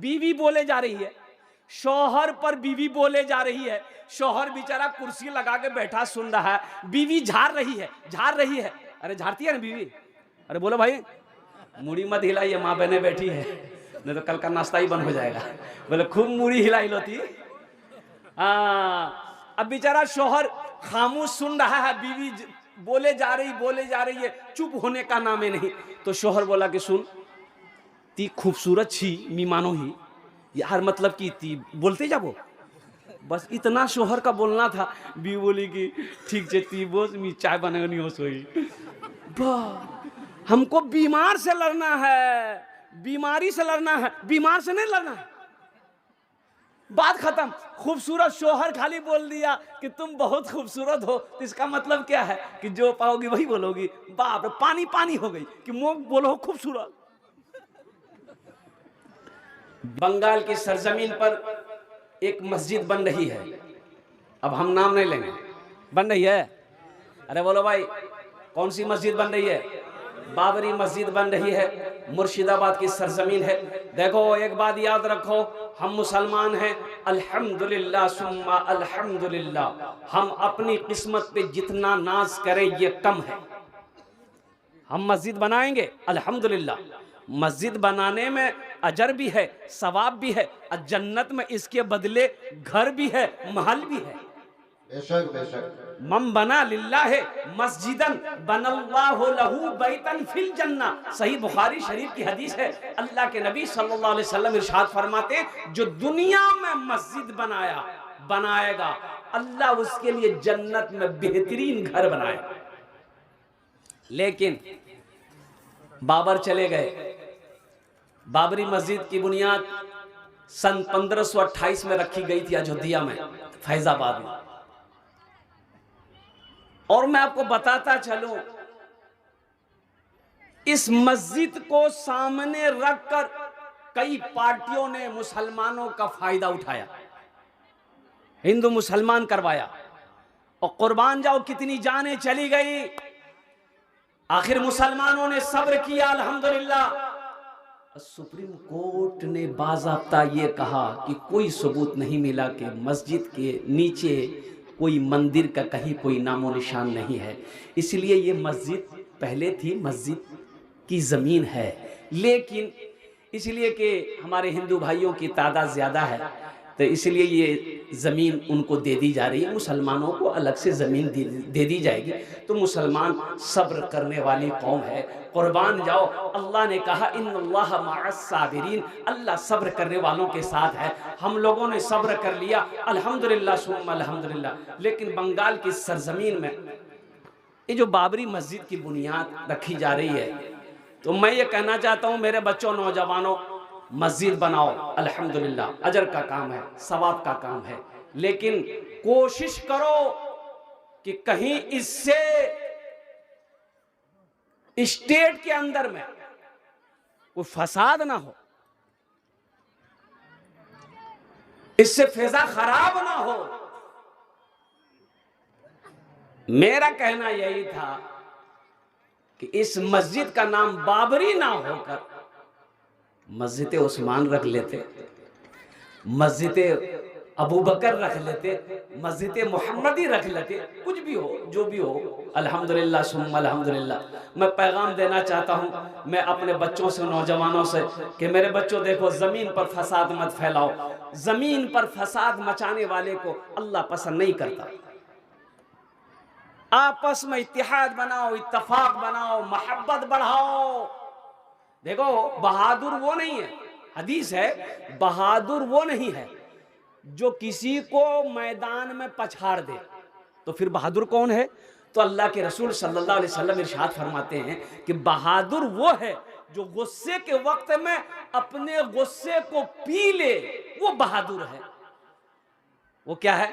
बीवी बोले जा रही है, शौहर पर बीवी बोले जा रही है। शौहर बेचारा कुर्सी लगा के बैठा सुन रहा है, बीवी झाड़ रही है, झाड़ रही है। अरे झाड़ती है ना बीवी, अरे बोलो भाई मुड़ी मत हिलाइए, माँ बहने बैठी है, नहीं तो कल का नाश्ता ही बंद हो जाएगा। बोले खूब मुड़ी हिलाई लोती। अब बेचारा शौहर खामोश सुन रहा है, बीवी बोले जा रही है, चुप होने का नाम है नहीं। तो शौहर बोला कि सुन, ती खूबसूरत छी मी मानो ही यार, मतलब कि ती बोलते जाबो, बस इतना शौहर का बोलना था। बीवी बोली कि ठीक है ती बोस, मी चाय बनानी हो सोई। हमको बीमार से लड़ना है, बीमारी से लड़ना है, बीमार से नहीं लड़ना है। बात खत्म। खूबसूरत शौहर खाली बोल दिया कि तुम बहुत खूबसूरत हो, तो इसका मतलब क्या है कि जो पाओगी वही बोलोगी। बाप रे, पानी पानी हो गई कि मुंह बोलो खूबसूरत। बंगाल की सरजमीन पर एक मस्जिद बन रही है, अब हम नाम नहीं लेंगे, बन रही है। अरे बोलो भाई कौन सी मस्जिद बन रही है? बाबरी मस्जिद बन रही है, मुर्शिदाबाद की सरजमीन है। देखो एक बात याद रखो, हम मुसलमान हैं, अल्हम्दुलिल्लाह सुम्मा अल्हम्दुलिल्लाह। हम अपनी किस्मत पे जितना नाज करें ये कम है। हम मस्जिद बनाएंगे अल्हम्दुलिल्लाह, मस्जिद बनाने में अजर भी है, सवाब भी है, और जन्नत में इसके बदले घर भी है, महल भी है। बेशक बेशक। मम बना लिल्लाह मस्जिदन बनल्लाहु लहू बैतन फिल जन्ना। सही बुखारी शरीफ की हदीस है। अल्लाह के नबी सल्लल्लाहु अलैहि वसल्लम इरशाद फरमाते, जो दुनिया में मस्जिद बनाएगा अल्लाह उसके लिए जन्नत में बेहतरीन घर बनाएगा। लेकिन बाबर चले गए। बाबरी मस्जिद की बुनियाद सन 1528 में रखी गई थी अयोध्या में, फैजाबाद में। और मैं आपको बताता चलूं, इस मस्जिद को सामने रखकर कई पार्टियों ने मुसलमानों का फायदा उठाया, हिंदू मुसलमान करवाया, और कुर्बान जाओ कितनी जानें चली गई। आखिर मुसलमानों ने सब्र किया अल्हम्दुलिल्लाह। सुप्रीम कोर्ट ने बाज़ाब्ता ये कहा कि कोई सबूत नहीं मिला कि मस्जिद के नीचे कोई मंदिर का कहीं कोई नामो निशान नहीं है, इसलिए ये मस्जिद पहले थी, मस्जिद की ज़मीन है। लेकिन इसलिए कि हमारे हिंदू भाइयों की तादाद ज़्यादा है, तो इसलिए ये ज़मीन उनको दे दी जा रही है, मुसलमानों को अलग से ज़मीन दे दी जाएगी। तो मुसलमान सब्र करने वाली कौम है, कुर्बान जाओ। अल्लाह ने कहा इन्नल्लाह मअस साबिरीन, अल्लाह सब्र करने वालों के साथ है। हम लोगों ने सब्र कर लिया अल्हम्दुलिल्लाह सुम्मा अल्हम्दुलिल्लाह। लेकिन बंगाल की सरजमीन में ये जो बाबरी मस्जिद की बुनियाद रखी जा रही है, तो मैं ये कहना चाहता हूँ मेरे बच्चों, नौजवानों, मस्जिद बनाओ अल्हम्दुलिल्लाह, अजर का काम है, सवाब का काम है। लेकिन कोशिश करो कि कहीं इससे स्टेट के अंदर में कोई फसाद ना हो, इससे फिजा खराब ना हो। मेरा कहना यही था कि इस मस्जिद का नाम बाबरी ना होकर मस्जिद उस्मान रख लेते, मस्जिद अबू बकर रख लेते, मस्जिद मोहम्मदी रख लेते, कुछ भी हो, जो भी हो, अल्हम्दुलिल्लाह सुम्मा अल्हम्दुलिल्लाह। मैं पैगाम देना चाहता हूँ मैं अपने बच्चों से, नौजवानों से, कि मेरे बच्चों देखो, ज़मीन पर फसाद मत फैलाओ। ज़मीन पर फसाद मचाने वाले को अल्लाह पसंद नहीं करता। आपस में इत्तेहाद बनाओ, इत्तफाक बनाओ, मोहब्बत बढ़ाओ। देखो बहादुर वो नहीं है, हदीस है, बहादुर वो नहीं है जो किसी को मैदान में पछाड़ दे। तो फिर बहादुर कौन है? तो अल्लाह के रसूल सल्लल्लाहु अलैहि वसल्लम इरशाद फरमाते हैं कि बहादुर वो है जो गुस्से के वक्त में अपने गुस्से को पी ले, वो बहादुर है। वो क्या है?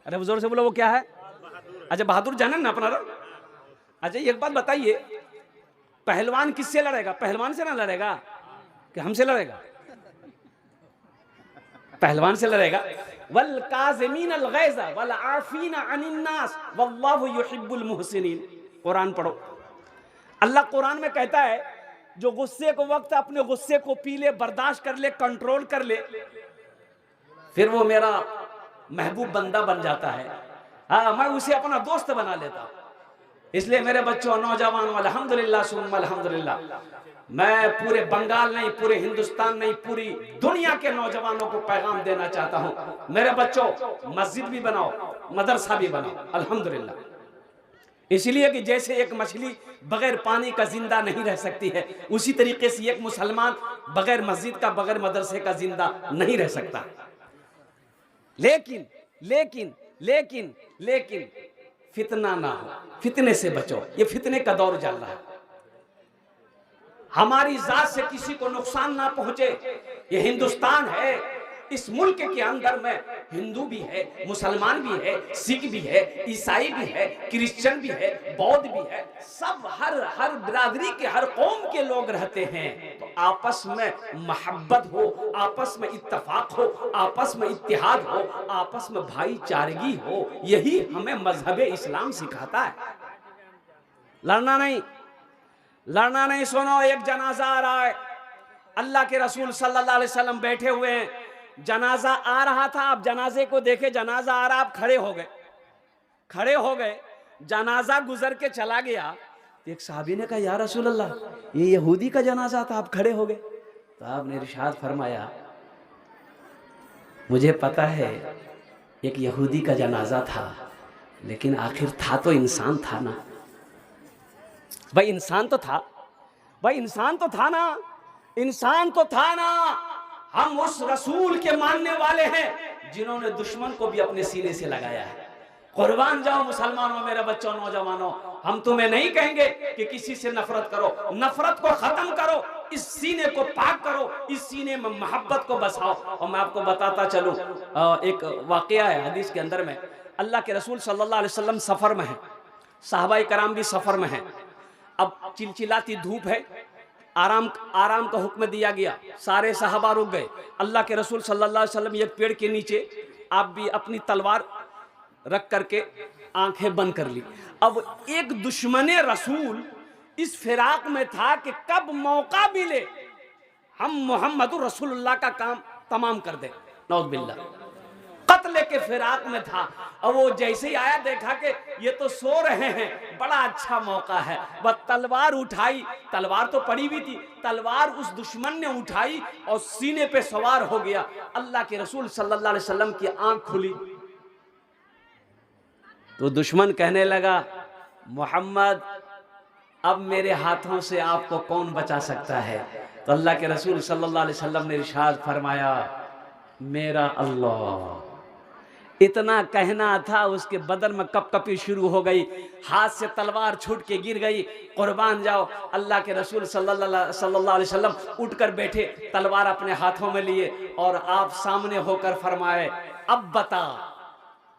अरे जोर से बोलो, वो क्या है? अच्छा बहादुर जाने ना अपना। अच्छा एक बात बताइए, पहलवान किससे लड़ेगा? पहलवान से ना लड़ेगा कि हमसे लड़ेगा? पहलवान से लड़ेगा। वल काज़िमीन अल गैज़ वल आफीना अनिन नास वल्लाहु युहिब्बुल मुहसिनीन। कुरान पढ़ो, अल्लाह कुरान में कहता है जो गुस्से को वक्त अपने गुस्से को पी ले, बर्दाश्त कर ले, कंट्रोल कर ले, फिर वो मेरा महबूब बंदा बन जाता है। हाँ, मैं उसे अपना दोस्त बना लेता हूं। इसलिए मेरे बच्चों, नौजवानों, अल्हम्दुलिल्लाह सुम्मा अल्हम्दुलिल्लाह, मैं पूरे बंगाल नहीं, पूरे हिंदुस्तान नहीं, पूरी दुनिया के नौजवानों को पैगाम देना चाहता हूं, मेरे बच्चों, मस्जिद भी बनाओ, मदरसा भी बनाओ, अल्हम्दुलिल्लाह। इसलिए कि जैसे एक मछली बगैर पानी का जिंदा नहीं रह सकती है, उसी तरीके से एक मुसलमान बगैर मस्जिद का, बगैर मदरसे का जिंदा नहीं रह सकता। लेकिन लेकिन लेकिन लेकिन फितना ना हो, फितने से बचो। ये फितने का दौर चल रहा है। हमारी जात से किसी को नुकसान ना पहुंचे। ये हिंदुस्तान है, इस मुल्क के अंदर में हिंदू भी है, मुसलमान भी है, सिख भी है, ईसाई भी है, क्रिश्चियन भी है, बौद्ध भी है, सब हर बिरादरी के, हर कौम के लोग रहते हैं। तो आपस में मोहब्बत हो, आपस में इत्तेफाक हो, आपस में इत्तेहाद हो, आपस में भाईचारगी हो, यही हमें मजहब इस्लाम सिखाता है। लड़ना नहीं, लड़ना नहीं। सुनो, एक जनाजा आ रहा है, अल्लाह के रसूल सल्लल्लाहु अलैहि वसल्लम बैठे हुए हैं, जनाजा आ रहा था, आप जनाजे को देखे, जनाजा आ रहा, आप खड़े हो गए, खड़े हो गए, जनाजा गुजर के चला गया। तो एक साहबी ने कहा, या रसूल अल्लाह, ये यहूदी का जनाजा था, आप खड़े हो गए। तो आपने इरशाद फरमाया, मुझे पता है एक यहूदी का जनाजा था, लेकिन आखिर था तो इंसान था ना भाई, इंसान तो था भाई, इंसान तो था ना, इंसान तो था ना। हम उस रसूल के मानने वाले हैं जिन्होंने दुश्मन को भी अपने सीने से लगाया है। कुर्बान जाओ मुसलमानों, मेरे बच्चों, नौजवानों, हम तुम्हें नहीं कहेंगे कि किसी से नफरत करो, नफरत को खत्म करो, इस सीने को पाक करो, इस सीने में मोहब्बत को बसाओ। और मैं आपको बताता चलूं, एक वाकया है हदीस के अंदर में, अल्लाह के रसूल सल्लल्लाहु अलैहि वसल्लम सफर में है, सहाबाए कराम भी सफर में है। अब चिलचिलाती धूप है, आराम का हुक्म दिया गया, सारे सहाबा रुक गए। अल्लाह के रसूल सल्लल्लाहु अलैहि वसल्लम एक पेड़ के नीचे आप भी अपनी तलवार रख करके आंखें बंद कर ली। अब एक दुश्मने रसूल इस फिराक में था कि कब मौका मिले हम मोहम्मद रसूलुल्लाह का काम तमाम कर दे। नौज़ बिल्लाह, कत्ल के फिराक में था। और वो जैसे ही आया, देखा कि ये तो सो रहे हैं, बड़ा अच्छा मौका है, वह तलवार उठाई, तलवार तो पड़ी हुई थी, तलवार उस दुश्मन ने उठाई और सीने पे सवार हो गया। अल्लाह के रसूल सल्लल्लाहु अलैहि वसल्लम की आंख खुली तो दुश्मन कहने लगा, मोहम्मद, अब मेरे हाथों से आपको कौन बचा सकता है? तो अल्लाह के रसूल सल्लल्लाहु अलैहि वसल्लम ने इरशाद फरमाया, मेरा अल्लाह। इतना कहना था, उसके बदन में कपकपी शुरू हो गई, हाथ से तलवार छूट के गिर गई। कुर्बान जाओ, अल्लाह के रसूल सल्लल्लाहु अलैहि वसल्लम उठकर बैठे, तलवार अपने हाथों में लिए और आप सामने होकर फरमाए, अब बता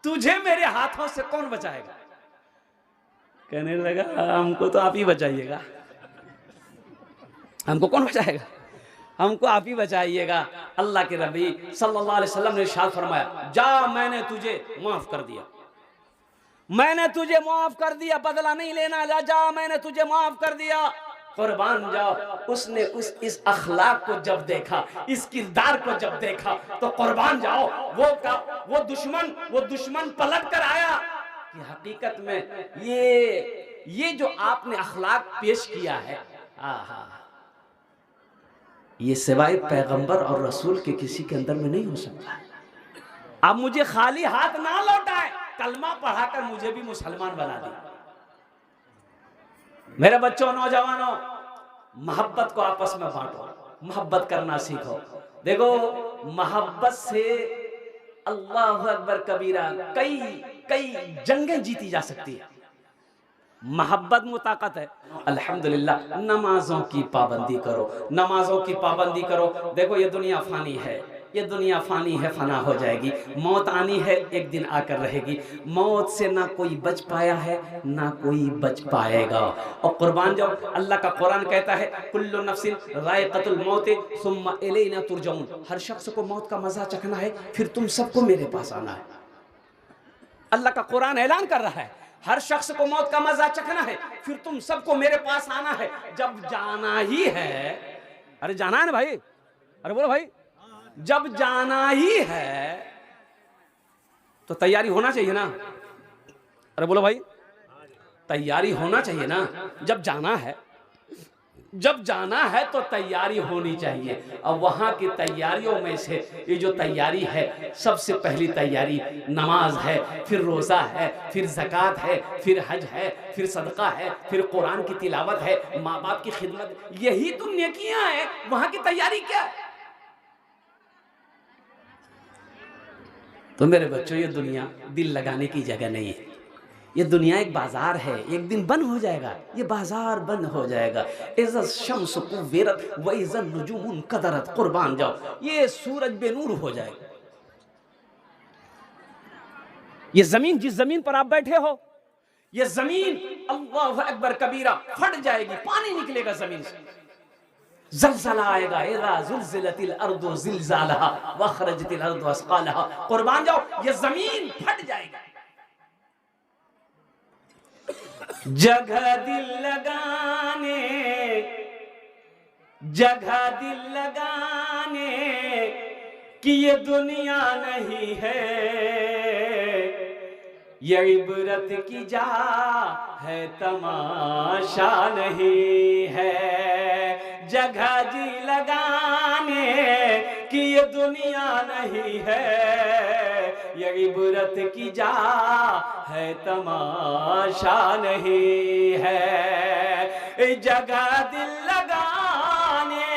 तुझे मेरे हाथों से कौन बचाएगा? कहने लगा, हमको तो आप ही बचाइएगा, हमको कौन बचाएगा, हमको आप ही बचाइएगा। अल्लाह के नबी सल्लल्लाहु अलैहि वसल्लम ने इरशाद फरमाया, जा, मैंने तुझे माफ कर दिया, मैंने तुझे माफ कर दिया, बदला नहीं लेना, जा, मैंने तुझे माफ कर दिया। कुर्बान जाओ, उसने इस अखलाक को जब देखा, इस किरदार को जब देखा, तो कुर्बान जाओ, वो दुश्मन पलट कर आया कि हकीकत में ये जो आपने अखलाक पेश किया है, आहा, ये सिवाय पैगंबर और रसूल के किसी के अंदर में नहीं हो सकता। अब मुझे खाली हाथ ना लौटाए, कलमा पढ़ाकर मुझे भी मुसलमान बना दे। मेरे बच्चों, नौजवानों, मोहब्बत को आपस में बांटो, मोहब्बत करना सीखो। देखो, मोहब्बत से अल्लाह अकबर कबीरा कई जंगें जीती जा सकती है। मोहब्बत में ताकत है। अल्हम्दुलिल्लाह, नमाजों की पाबंदी करो, नमाजों की पाबंदी करो। देखो, ये दुनिया फानी है, ये दुनिया फानी है, फना हो जाएगी। मौत आनी है, एक दिन आकर रहेगी। मौत से ना कोई बच पाया है, ना कोई बच पाएगा। और कुर्बान जाओ, अल्लाह का कुरान कहता है, कुल्लु नफ्सिन ज़ाइक़तुल मौत सुम्मा इलैना तुरजऊन। हर शख्स को मौत का मजा चखना है, फिर तुम सबको मेरे पास आना है। अल्लाह का कुरान ऐलान कर रहा है, हर शख्स को मौत का मजा चखना है, फिर तुम सबको मेरे पास आना है। जब जाना ही है, अरे जाना है ना भाई, अरे बोलो भाई, जब जाना ही है तो तैयारी होना चाहिए ना। अरे बोलो भाई, तैयारी होना चाहिए ना। जब जाना है, जब जाना है तो तैयारी होनी चाहिए। और वहां की तैयारियों में से ये जो तैयारी है, सबसे पहली तैयारी नमाज है, फिर रोजा है, फिर ज़कात है, फिर हज है, फिर सदका है, फिर कुरान की तिलावत है, माँ बाप की खिदमत, यही तो नेकियां हैं। वहां की तैयारी क्या है? तो मेरे बच्चों, ये दुनिया दिल लगाने की जगह नहीं है। ये दुनिया एक बाजार है, एक दिन बंद हो जाएगा, ये बाजार बंद हो जाएगा। इज़्ज़ा शम्स कुव्विरत व इज़्ज़ा नुजूमुन कदरत, कुर्बान जाओ, ये सूरज बेनूर हो जाएगा। ये जमीन, जिस जमीन पर आप बैठे हो, ये जमीन अल्लाहु अकबर कबीरा फट जाएगी, पानी निकलेगा जमीन से, ज़लज़ला आएगा। इज़ा ज़ुलज़िलतिल अर्दु ज़िलज़ालहा व अख़रजतिल अर्दु अस्क़ालहा, कुर्बान जाओ, ये जमीन फट जाएगी। जगह दिल लगाने, जगह दिल लगाने कि ये दुनिया नहीं है, ये इबरत की जा है, तमाशा नहीं है। जगह जी लगाने कि ये दुनिया नहीं है, ये इबरत की जा है, तमाशा नहीं है। जगह दिल लगाने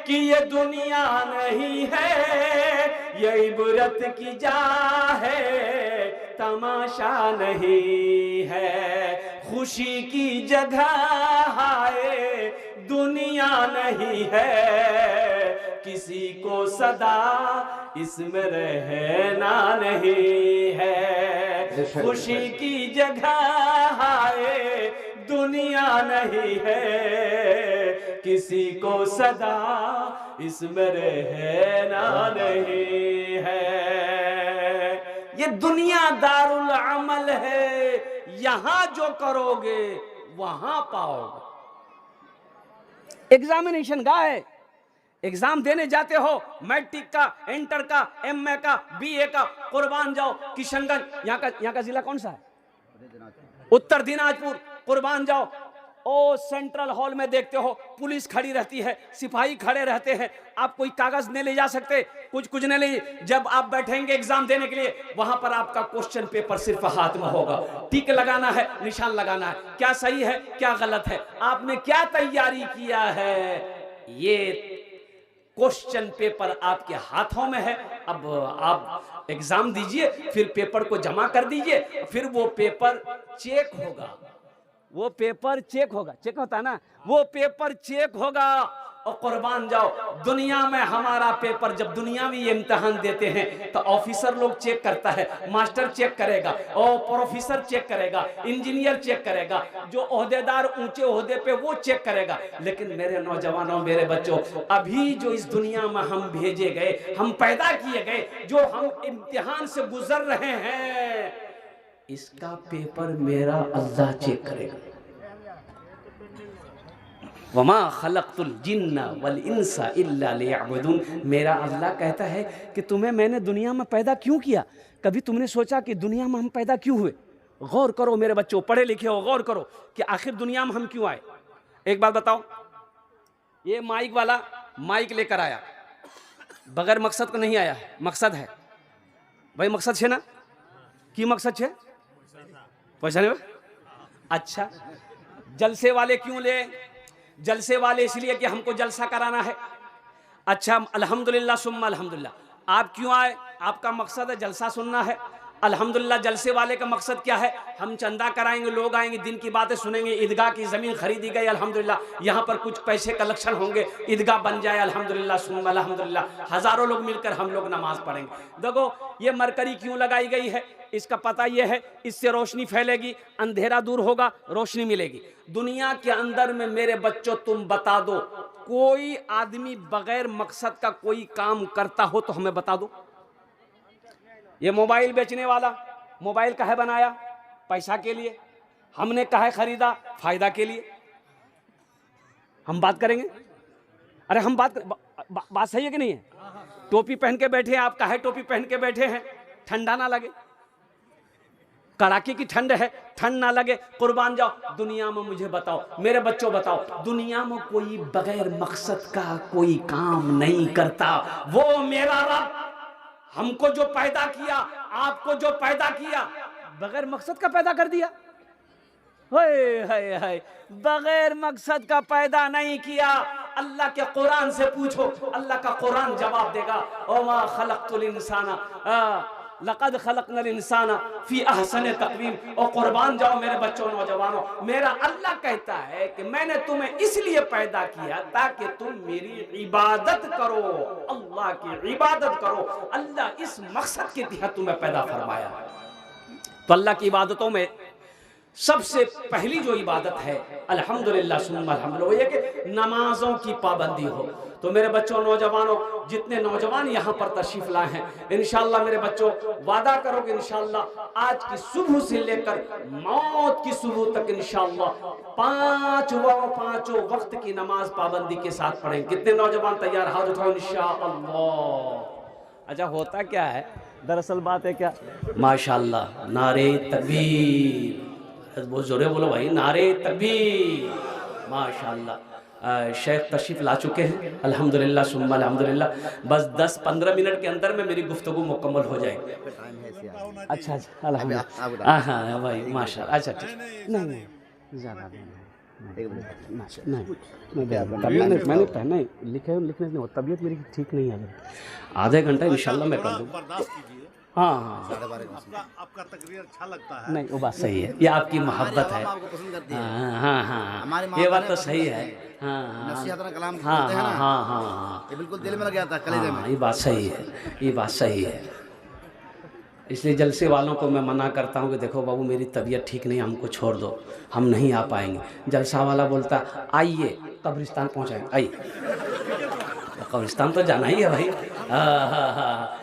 कि ये दुनिया नहीं है, ये इबरत की जा है, तमाशा नहीं है। खुशी की जगह है, दुनिया नहीं है, किसी को सदा इसमें रहना नहीं है। खुशी की जगह है, दुनिया नहीं है, किसी को सदा इसमें रहना नहीं है। ये दुनिया दारुल अमल है, यहां जो करोगे वहां पाओगे। एग्जामिनेशन का है, एग्जाम देने जाते हो, मैट्रिक का, इंटर का, एमए का, बीए का, कुर्बान जाओ किशनगंज, यहाँ का जिला कौन सा है? उत्तर दिनाजपुर, कुर्बान जाओ। ओ सेंट्रल हॉल में देखते हो पुलिस खड़ी रहती है, सिपाही खड़े रहते हैं, आप कोई कागज नहीं ले जा सकते, कुछ नहीं ले। जब आप बैठेंगे एग्जाम देने के लिए, वहां पर आपका क्वेश्चन पेपर सिर्फ हाथ में होगा, टिक लगाना है, निशान लगाना है, क्या सही है क्या गलत है, आपने क्या तैयारी किया है, ये क्वेश्चन पेपर आपके हाथों में है। अब आप एग्जाम दीजिए, फिर पेपर को जमा कर दीजिए, फिर वो पेपर चेक होगा, वो पेपर चेक होगा, चेक होता ना, वो पेपर चेक होगा। और कुर्बान जाओ, दुनिया में हमारा पेपर, जब दुनियावी इम्तिहान देते हैं तो ऑफिसर लोग चेक करता है, मास्टर चेक करेगा, और प्रोफेसर चेक करेगा, इंजीनियर चेक करेगा, जो ओहदेदार ऊंचे ओहदे पे वो चेक करेगा। लेकिन मेरे नौजवानों, मेरे बच्चों, अभी जो इस दुनिया में हम भेजे गए, हम पैदा किए गए, जो हम इम्तिहान से गुजर रहे हैं, इसका पेपर मेरा अल्लाह चेक करेगा। वमा खलक़तुल जिन्ना वल इंसा इल्ला लियअबुदून। मेरा अल्लाह कहता है कि तुम्हें मैंने दुनिया में पैदा क्यों किया? कभी तुमने सोचा कि दुनिया में हम पैदा क्यों हुए? गौर करो मेरे बच्चों, पढ़े लिखे हो, गौर करो कि आखिर दुनिया में हम क्यों आए। एक बात बताओ, ये माइक वाला माइक लेकर आया, बगैर मकसद को नहीं आया, मकसद है भाई, मकसद है ना, की मकसद है पैसा नहीं। अच्छा, जलसे वाले क्यों ले? जलसे वाले इसलिए कि हमको जलसा कराना है। अच्छा, अल्हम्दुलिल्लाह सुम्मा अल्हम्दुलिल्लाह। आप क्यों आए? आपका मकसद है जलसा सुनना है। अल्हम्दुलिल्लाह, जलसे वाले का मकसद क्या है? हम चंदा कराएंगे, लोग आएंगे, दिन की बातें सुनेंगे, ईदगाह की ज़मीन खरीदी गई, अल्हम्दुलिल्लाह, यहाँ पर कुछ पैसे कलेक्शन होंगे, ईदगाह बन जाए, अल्हम्दुलिल्लाह सुम्मा अल्हम्दुलिल्लाह, हज़ारों लोग मिलकर हम लोग नमाज पढ़ेंगे। देखो ये मरकरी क्यों लगाई गई है, इसका पता यह है, इससे रोशनी फैलेगी, अंधेरा दूर होगा, रोशनी मिलेगी। दुनिया के अंदर में मेरे बच्चों, तुम बता दो, कोई आदमी बगैर मकसद का कोई काम करता हो तो हमें बता दो। ये मोबाइल बेचने वाला मोबाइल काहे बनाया? पैसा के लिए, हमने काहे खरीदा? फायदा के लिए। हम बात करेंगे, अरे हम बात सही है कि नहीं है? टोपी पहन के बैठे हैं आप, काहे टोपी पहन के बैठे हैं? ठंडा ना लगे, कड़ाके की ठंड है, ठंड ना लगे, कुर्बान जाओ। दुनिया में मुझे बताओ, मेरे बच्चों बताओ, दुनिया में कोई बगैर मकसद का कोई काम नहीं करता। वो मेरा रब हमको जो पैदा किया, आपको जो पैदा किया, बगैर मकसद का पैदा कर दिया। हाय हाय हाय, बगैर मकसद का पैदा नहीं किया। अल्लाह के कुरान से पूछो, अल्लाह का कुरान जवाब देगा। ओमा खलक़तुल इंसाना लक़द खलक़नल इंसाना फी अहसन तक़वीम। और कुर्बान जाओ मेरे बच्चों, नौजवानों, मेरा अल्लाह कहता है कि मैंने तुम्हें इसलिए पैदा किया ताकि तुम मेरी इबादत करो, अल्लाह की इबादत करो। अल्लाह इस मकसद के तहत तुम्हें पैदा फरमाया। तो अल्लाह की इबादतों में सबसे पहली जो इबादत है, अल्हम्दुलिल्लाह सुम्मा अल्हम्दुलिल्लाह, वो ये कि नमाजों की पाबंदी हो। तो मेरे बच्चों, नौजवानों, जितने नौजवान यहाँ पर तशरीफ लाए हैं, इंशाअल्लाह मेरे बच्चों वादा करो कि इंशाअल्लाह आज की सुबह से लेकर मौत की सुबह तक इंशाअल्लाह पांचों वक्त की नमाज पाबंदी के साथ पढ़ें। कितने नौजवान तैयार? हाथ उठाओ इंशाअल्लाह। अच्छा, होता क्या है, दरअसल बात है क्या, माशाअल्लाह, नारे तकबीर, बहुत जोरे बोलो भाई, नारे तकबीर, माशाअल्लाह। शेख तशरीफ ला चुके हैं, अल्हम्दुलिल्लाह सुम्मा अल्हम्दुलिल्लाह। बस 10-15 मिनट के अंदर में मेरी गुफ्तगू मुकम्मल हो जाएगी। अच्छा अच्छा, अल्हम्दुलिल्लाह, हाँ भाई माशाअल्लाह। अच्छा ठीक, नहीं ज़्यादा मैंने पहने लिखने नहीं, तबीयत मेरी ठीक नहीं है, आधे घंटा इंशाल्लाह मैं कर दूँ। हाँ हाँ, आपका तकरीर अच्छा लगता है। नहीं वो बात सही है, ये आपकी मोहब्बत है। हाँ हाँ, ये बात तो सही है। हाँ हाँ हाँ हाँ, ये बिल्कुल दिल में लग जाता है, कलेजे में। ये बात सही है, ये बात सही है। इसलिए जलसे वालों को मैं मना करता हूँ कि देखो बाबू, मेरी तबीयत ठीक नहीं, हमको छोड़ दो, हम नहीं आ पाएंगे। जलसा वाला बोलता आइए कब्रिस्तान पहुँचाएंगे, आइए, कब्रिस्तान तो जाना ही है भाई। हाँ हाँ हाँ,